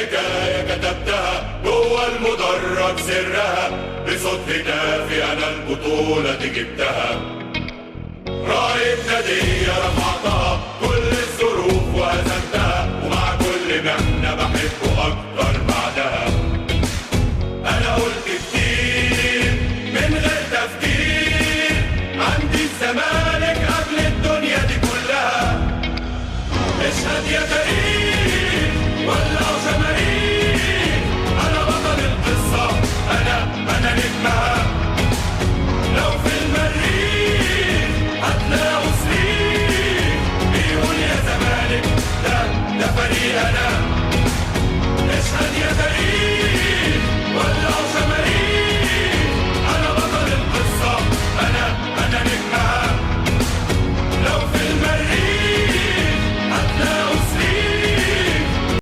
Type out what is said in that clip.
حكاية كتبتها جوه المدرج سرها، بصوت هتافي أنا البطولة دي جبتها. راية نادية رفعتها كل الظروف وهزمتها، ومع كل محنة بحبه أكتر.